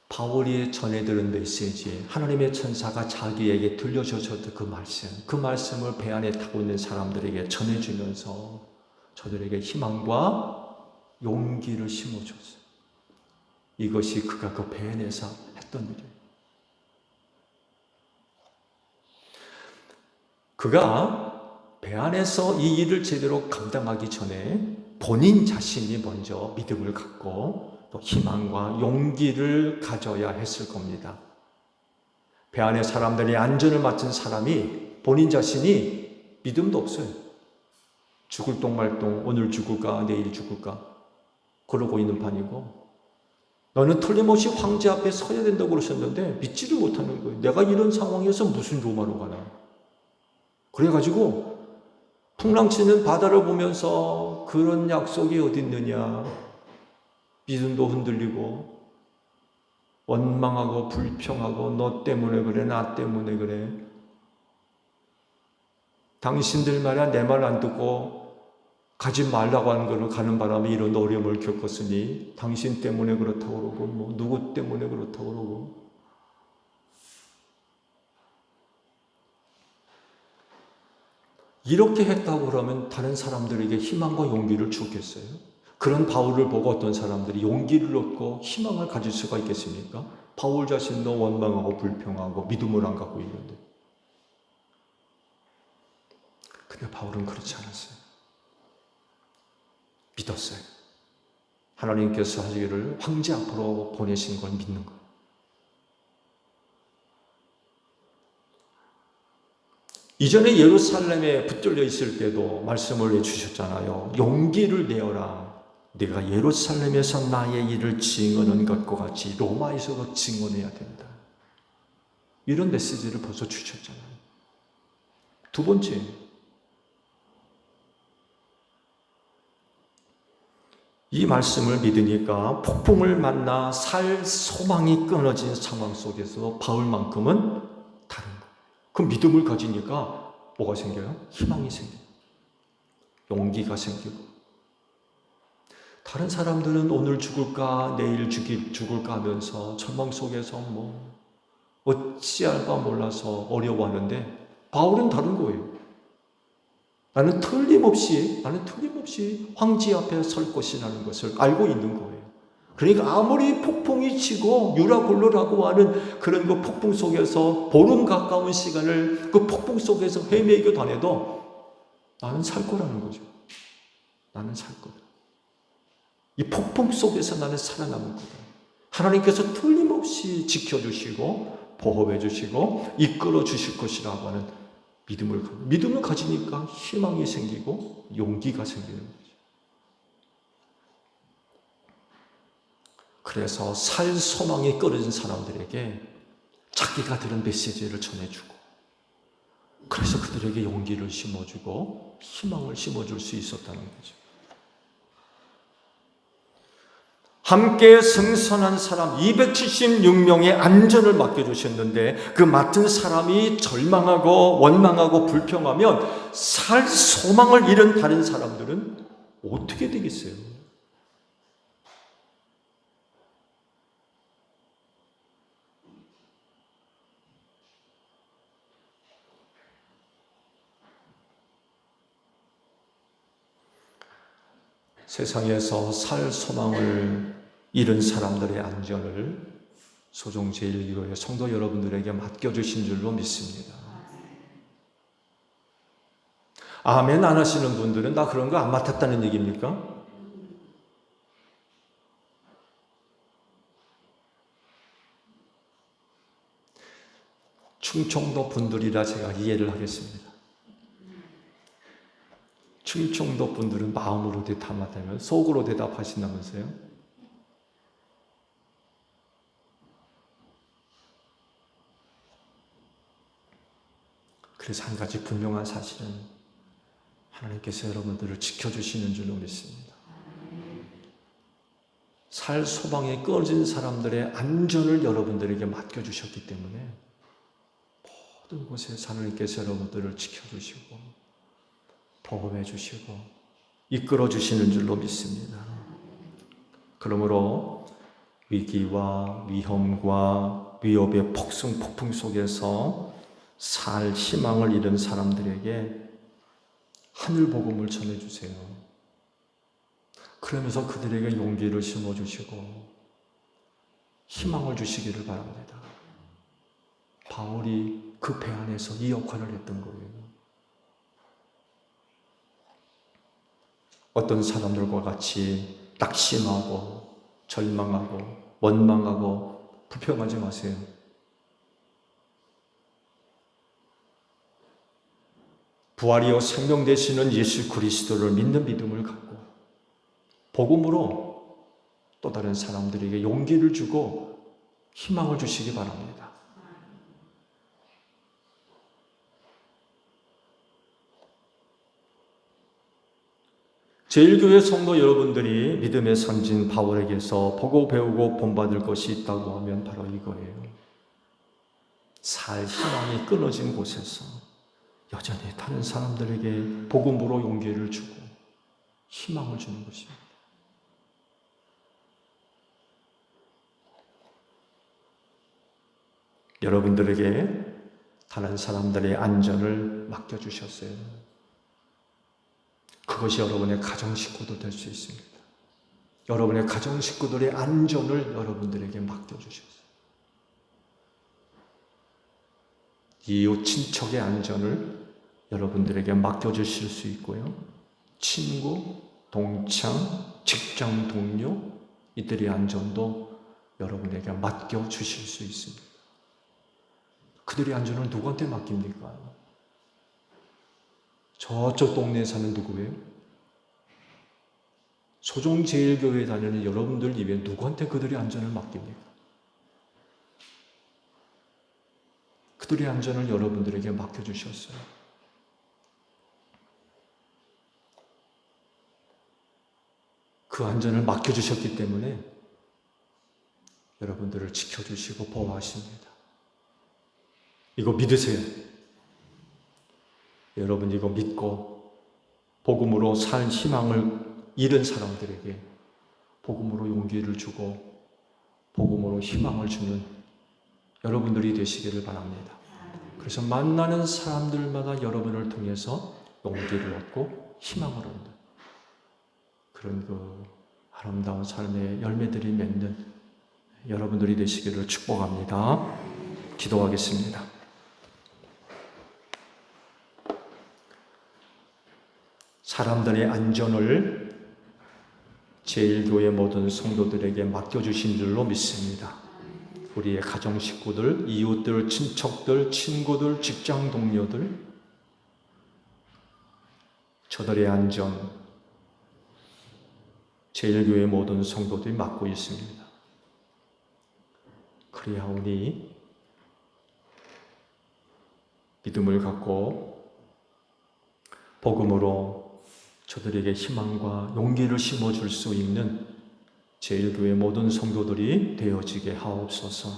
바울이 전해들은 메시지, 하나님의 천사가 자기에게 들려주셨던 그 말씀을 배 안에 타고 있는 사람들에게 전해주면서 저들에게 희망과 용기를 심어줬어요. 이것이 그가 그 배 안에서 했던 일이에요. 그가 배 안에서 이 일을 제대로 감당하기 전에 본인 자신이 먼저 믿음을 갖고 또 희망과 용기를 가져야 했을 겁니다. 배 안에 사람들이 안전을 맡은 사람이 본인 자신이 믿음도 없어요. 죽을 똥말똥, 오늘 죽을까 내일 죽을까 그러고 있는 판이고, 너는 틀림없이 황제 앞에 서야 된다고 그러셨는데 믿지를 못하는 거예요. 내가 이런 상황에서 무슨 로마로 가나. 그래가지고 풍랑치는 바다를 보면서 그런 약속이 어디 있느냐, 믿음도 흔들리고 원망하고 불평하고, 너 때문에 그래, 나 때문에 그래, 당신들 말이야 내 말 안 듣고 가지 말라고 하는 걸로 가는 바람에 이런 어려움을 겪었으니 당신 때문에 그렇다고 그러고 뭐 누구 때문에 그렇다고 그러고. 이렇게 했다고 그러면 다른 사람들에게 희망과 용기를 주겠어요? 그런 바울을 보고 어떤 사람들이 용기를 얻고 희망을 가질 수가 있겠습니까? 바울 자신도 원망하고 불평하고 믿음을 안 갖고 있는데. 근데 바울은 그렇지 않았어요. 믿었어요. 하나님께서 하시기를 황제 앞으로 보내신 걸 믿는 거예요. 이전에 예루살렘에 붙들려 있을 때도 말씀을 해주셨잖아요. 용기를 내어라. 내가 예루살렘에서 나의 일을 증언한 것과 같이 로마에서도 증언해야 된다. 이런 메시지를 벌써 주셨잖아요. 두 번째, 이 말씀을 믿으니까 폭풍을 만나 살 소망이 끊어진 상황 속에서 바울만큼은 다른 거. 그 믿음을 가지니까 뭐가 생겨요? 희망이 생겨요. 용기가 생기고. 다른 사람들은 오늘 죽을까 내일 죽을까 하면서 절망 속에서 뭐 어찌할까 몰라서 어려워하는데, 바울은 다른 거예요. 나는 틀림없이 황제 앞에 설 것이라는 것을 알고 있는 거예요. 그러니까 아무리 폭풍이 치고 유라굴로라고 하는 그런 그 폭풍 속에서 보름 가까운 시간을 그 폭풍 속에서 헤매고 다녀도 나는 살 거라는 거죠. 나는 살 거다. 이 폭풍 속에서 나는 살아남을 거다. 하나님께서 틀림없이 지켜주시고 보호해 주시고 이끌어 주실 것이라고 하는 믿음을 가지니까 희망이 생기고 용기가 생기는 거죠. 그래서 살 소망이 끊어진 사람들에게 자기가 들은 메시지를 전해주고, 그래서 그들에게 용기를 심어주고 희망을 심어줄 수 있었다는 거죠. 함께 승선한 사람 276명의 안전을 맡겨주셨는데, 그 맡은 사람이 절망하고 원망하고 불평하면 살 소망을 잃은 다른 사람들은 어떻게 되겠어요? 세상에서 살 소망을 잃은 사람들의 안전을 소종 제1교회 성도 여러분들에게 맡겨주신 줄로 믿습니다. 아멘 안 하시는 분들은 나 그런 거 안 맡았다는 얘기입니까? 충청도 분들이라 제가 이해를 하겠습니다. 충청도 분들은 마음으로 대답하면 속으로 대답하신다면서요? 그래서 한 가지 분명한 사실은 하나님께서 여러분들을 지켜주시는 줄로 믿습니다. 살 소망에 끊어진 사람들의 안전을 여러분들에게 맡겨주셨기 때문에 모든 곳에서 하나님께서 여러분들을 지켜주시고 보호해 주시고 이끌어 주시는 줄로 믿습니다. 그러므로 위기와 위험과 위협의 폭풍 속에서 살 희망을 잃은 사람들에게 하늘 복음을 전해 주세요. 그러면서 그들에게 용기를 심어 주시고 희망을 주시기를 바랍니다. 바울이 그 배 안에서 이 역할을 했던 거예요. 어떤 사람들과 같이 낙심하고 절망하고 원망하고 불평하지 마세요. 부활이요 생명 되시는 예수 그리스도를 믿는 믿음을 갖고 복음으로 또 다른 사람들에게 용기를 주고 희망을 주시기 바랍니다. 제1교회 성도 여러분들이 믿음의 선진 바울에게서 보고 배우고 본받을 것이 있다고 하면 바로 이거예요. 살 희망이 끊어진 곳에서 여전히 다른 사람들에게 복음으로 용기를 주고 희망을 주는 것입니다. 여러분들에게 다른 사람들의 안전을 맡겨주셨어요. 그것이 여러분의 가정 식구도 될 수 있습니다. 여러분의 가정 식구들의 안전을 여러분들에게 맡겨주셨어요. 이웃 친척의 안전을 여러분들에게 맡겨주실 수 있고요. 친구, 동창, 직장 동료 이들의 안전도 여러분에게 맡겨주실 수 있습니다. 그들의 안전을 누구한테 맡깁니까? 저쪽 동네에 사는 누구예요? 소종제일교회에 다니는 여러분들 입에 누구한테 그들의 안전을 맡깁니까? 그들의 안전을 여러분들에게 맡겨주셨어요. 그 안전을 맡겨주셨기 때문에 여러분들을 지켜주시고 보호하십니다. 이거 믿으세요. 여러분 이거 믿고 복음으로 살 희망을 잃은 사람들에게 복음으로 용기를 주고 복음으로 희망을 주는 여러분들이 되시기를 바랍니다. 그래서 만나는 사람들마다 여러분을 통해서 용기를 얻고 희망을 얻는 그런 그 아름다운 삶의 열매들이 맺는 여러분들이 되시기를 축복합니다. 기도하겠습니다. 사람들의 안전을 제1교회 모든 성도들에게 맡겨주신 줄로 믿습니다. 우리의 가정 식구들, 이웃들, 친척들, 친구들, 직장 동료들, 저들의 안전, 제1교회 모든 성도들이 맡고 있습니다. 그리하오니 믿음을 갖고 복음으로 저들에게 희망과 용기를 심어줄 수 있는 제1교회 모든 성도들이 되어지게 하옵소서.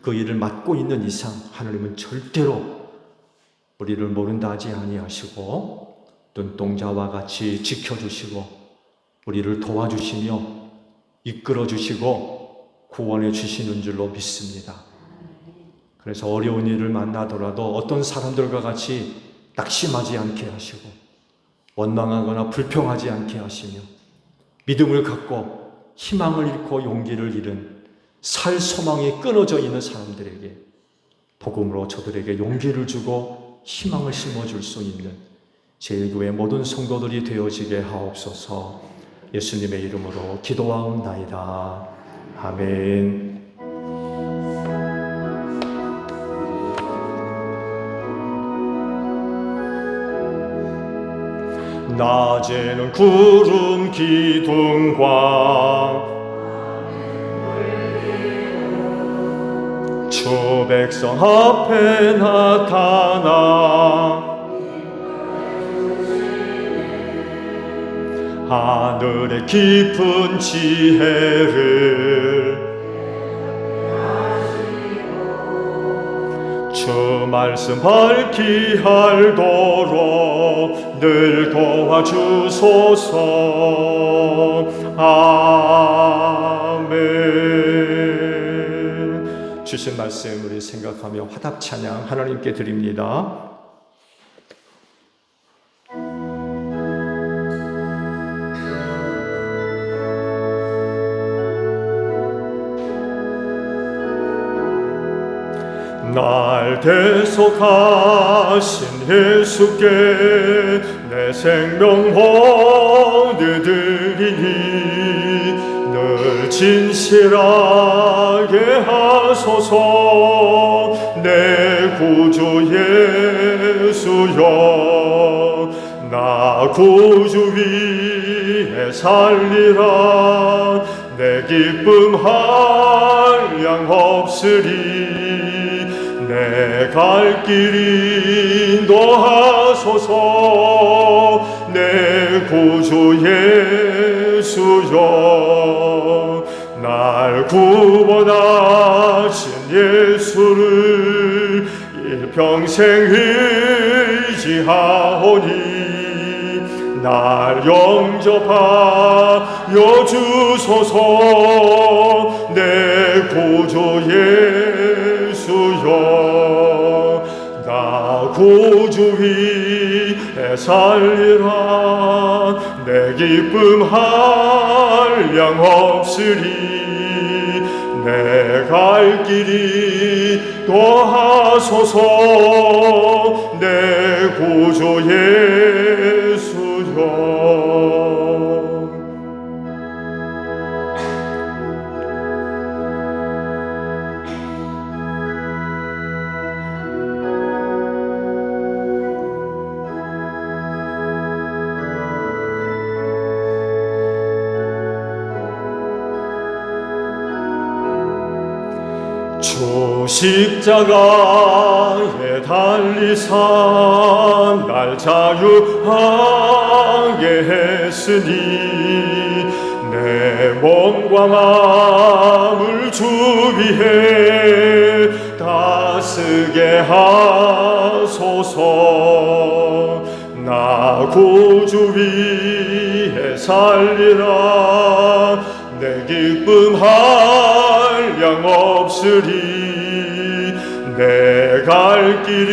그 일을 맡고 있는 이상 하나님은 절대로 우리를 모른다 하지 아니하시고 눈동자와 같이 지켜주시고 우리를 도와주시며 이끌어주시고 구원해 주시는 줄로 믿습니다. 그래서 어려운 일을 만나더라도 어떤 사람들과 같이 낙심하지 않게 하시고 원망하거나 불평하지 않게 하시며 믿음을 갖고 희망을 잃고 용기를 잃은 살 소망이 끊어져 있는 사람들에게 복음으로 저들에게 용기를 주고 희망을 심어줄 수 있는 제1교회 모든 성도들이 되어지게 하옵소서. 예수님의 이름으로 기도하옵나이다. 아멘. 낮에는 구름 기둥과 주 백성 앞에 나타나 하늘의 깊은 지혜를 주 말씀 밝히 알도록 늘 도와주소서. 아멘. 주신 말씀 우리 생각하며 화답 찬양 하나님께 드립니다. 날 대속하신 예수께 내 생명 원드리니 늘 진실하게 하소서. 내 구주 예수여 나 구주 위에 살리라. 내 기쁨 한량 없으리. 내 갈 길 인도하소서. 내 구주 예수여. 날 구원하신 예수를 일평생 의지하오니 날 영접하여 주소서. 내 구주 예수여. 나 구주 위에 살리라. 내 기쁨 한량 없으리. 내 갈 길이 도하소서. 내 구주 예수여. 주 십자가에 달리사 날 자유하게 했으니 내 몸과 마음을 주 위해 다스게 하소서. 나 구주 위에 살리라. 내 기쁨 한량 없으리. 내 갈 길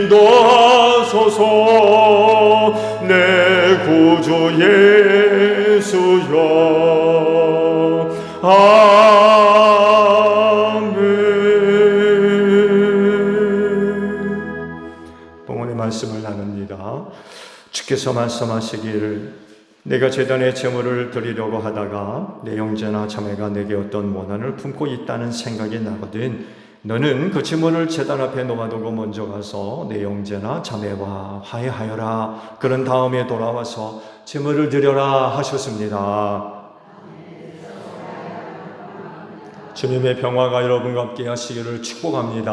인도하소서. 내 구주 예수여. 아멘. 봉헌의 말씀을 나눕니다. 주께서 말씀하시기를 내가 제단에 제물을 드리려고 하다가 내 형제나 자매가 내게 어떤 원한을 품고 있다는 생각이 나거든 너는 그 제물을 제단 앞에 놓아두고 먼저 가서 내 형제나 자매와 화해하여라. 그런 다음에 돌아와서 제물을 드려라 하셨습니다. 주님의 평화가 여러분과 함께 하시기를 축복합니다.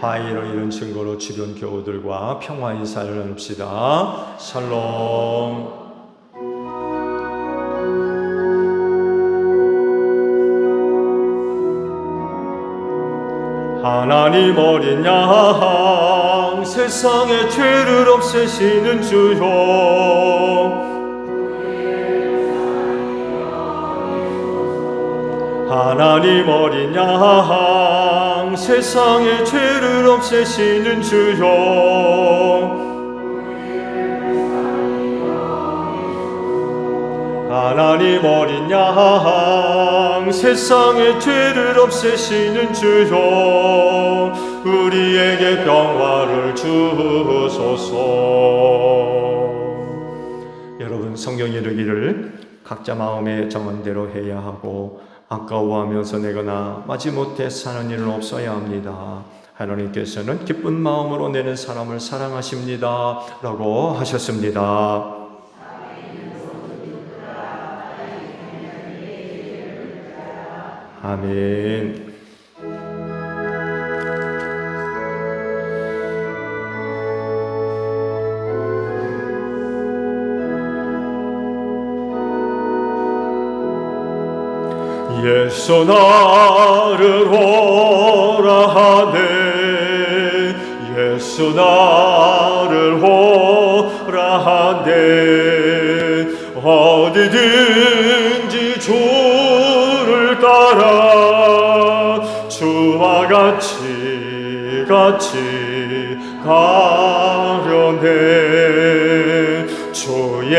화해로 이런 증거로 주변 교우들과 평화 인사를 나눕시다. 샬롬. 하나님 어린 양 세상의 죄를 없애시는 주여. 하나님 어린 양 세상의 죄를 없애시는 주여. 하나님 어린 양 세상의 죄를 없애시는 주여. 우리에게 평화를 주소서. 여러분, 성경이 이르기를 각자 마음의 정언대로 해야 하고 아까워하면서 내거나 마지못해 사는 일은 없어야 합니다. 하나님께서는 기쁜 마음으로 내는 사람을 사랑하십니다 라고 하셨습니다. 아멘. 예수 나를 오라 하네. 예수 나를 오라 하네. 어디든지 주를 따라 주와 같이 가려네. 주의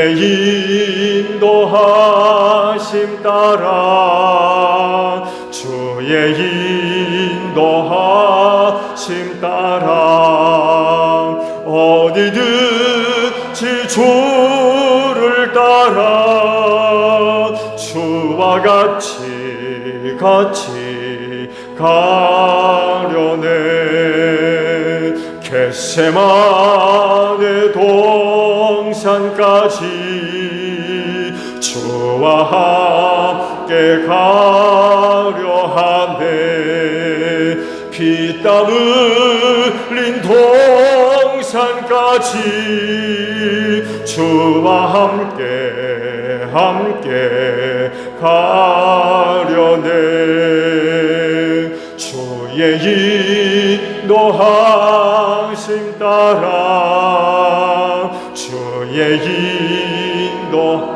인도하심 따라 주의 인도하심 따라 어디든지 주를 따라 주와 같이 가려네. 겟세마네 동산까지 주와 함께 가려 하네. 피땀 흘린 동산까지 주와 함께 가려네. 주의 인도하심 따라 주의 인도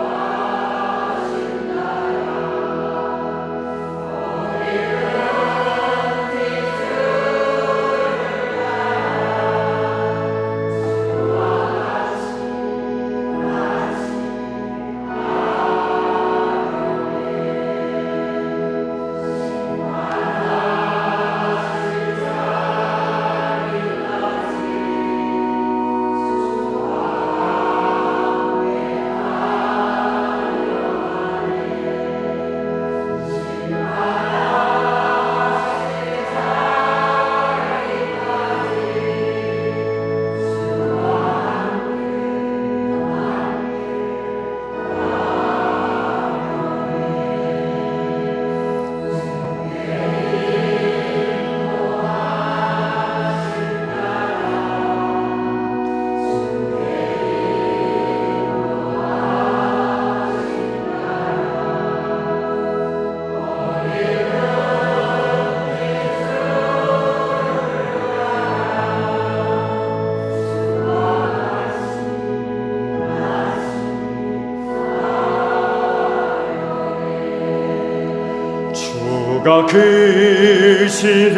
주가 글씨를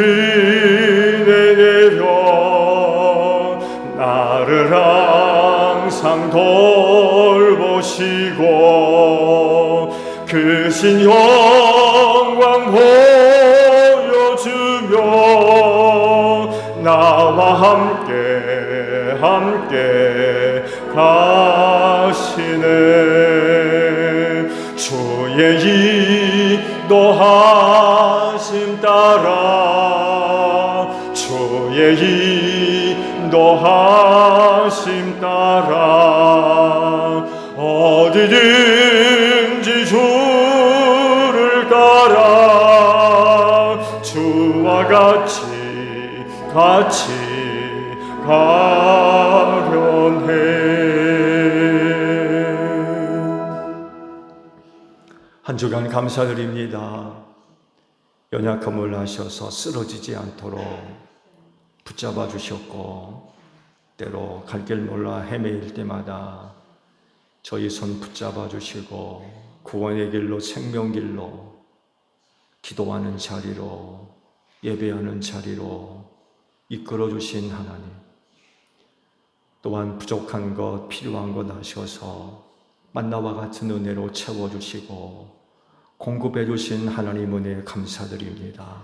내려 나를 항상 돌보시고 그 신 영광 보여주며 나와 함께 가시네. 주의 인도하심 따라 주의 인도하심 따라 어디든지 주를 따라 주와 같이 가련해. 한 주간 감사드립니다. 연약함을 아셔서 쓰러지지 않도록 붙잡아 주셨고, 때로 갈 길 몰라 헤매일 때마다 저희 손 붙잡아 주시고 구원의 길로, 생명길로, 기도하는 자리로, 예배하는 자리로 이끌어 주신 하나님, 또한 부족한 것, 필요한 것 아셔서 만나와 같은 은혜로 채워주시고 공급해 주신 하나님 은혜에 감사드립니다.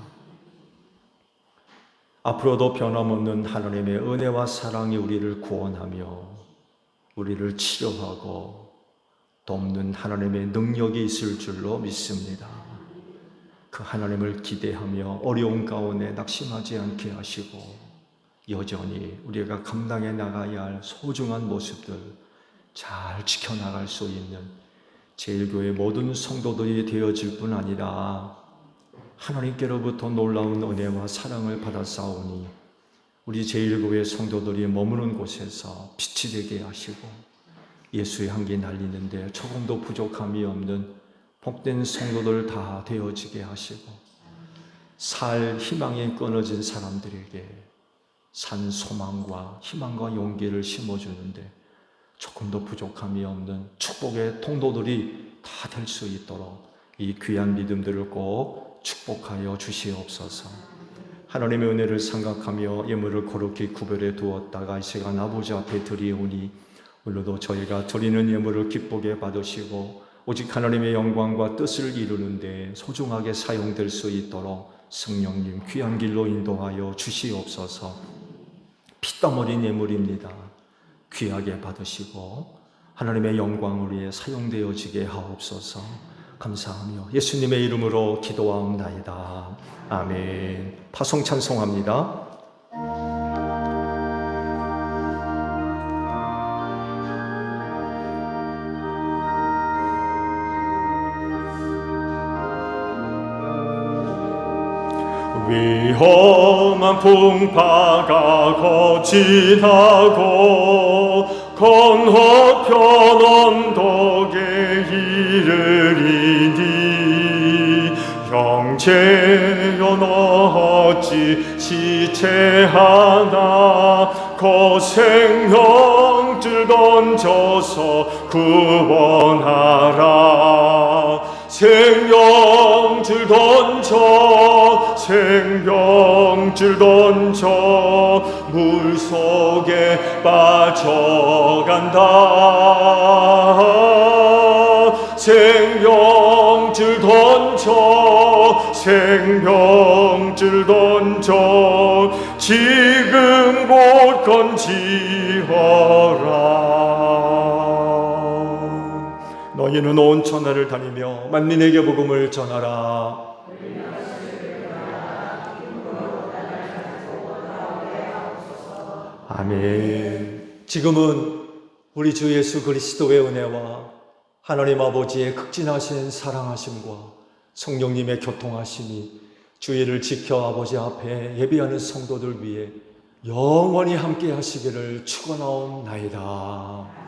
앞으로도 변함없는 하나님의 은혜와 사랑이 우리를 구원하며 우리를 치료하고 돕는 하나님의 능력이 있을 줄로 믿습니다. 그 하나님을 기대하며 어려운 가운데 낙심하지 않게 하시고 여전히 우리가 감당해 나가야 할 소중한 모습들 잘 지켜나갈 수 있는 제1교회 모든 성도들이 되어질 뿐 아니라 하나님께로부터 놀라운 은혜와 사랑을 받았사오니 우리 제1교회 성도들이 머무는 곳에서 빛이 되게 하시고 예수의 향기 날리는데 조금도 부족함이 없는 복된 성도들 다 되어지게 하시고 살 희망이 끊어진 사람들에게 산 소망과 희망과 용기를 심어주는데 조금도 부족함이 없는 축복의 통로들이 다 될 수 있도록 이 귀한 믿음들을 꼭 축복하여 주시옵소서. 하나님의 은혜를 생각하며 예물을 거룩히 구별해 두었다가 이 시간 아버지 앞에 드리오니 오늘도 저희가 드리는 예물을 기쁘게 받으시고 오직 하나님의 영광과 뜻을 이루는데 소중하게 사용될 수 있도록 성령님 귀한 길로 인도하여 주시옵소서. 피땀 흘린 예물입니다. 귀하게 받으시고 하나님의 영광을 위해 사용되어지게 하옵소서. 감사하며 예수님의 이름으로 기도하옵나이다. 아멘. 파송 찬송합니다. 위험한 풍파가 거친하고 건너편 언덕에 이르리니 형제여 너 어찌 시체 하나 생명줄 던져서 구원하라. 생명줄 던져 물속에 빠져간다. 생명줄 던져 지금 곧 건지어라. 너희는 온 천하를 다니며 만민에게 복음을 전하라. 아멘. 지금은 우리 주 예수 그리스도의 은혜와 하나님 아버지의 극진하신 사랑하심과 성령님의 교통하심이 주의를 지켜 아버지 앞에 예비하는 성도들 위해 영원히 함께 하시기를 축원하옵나이다.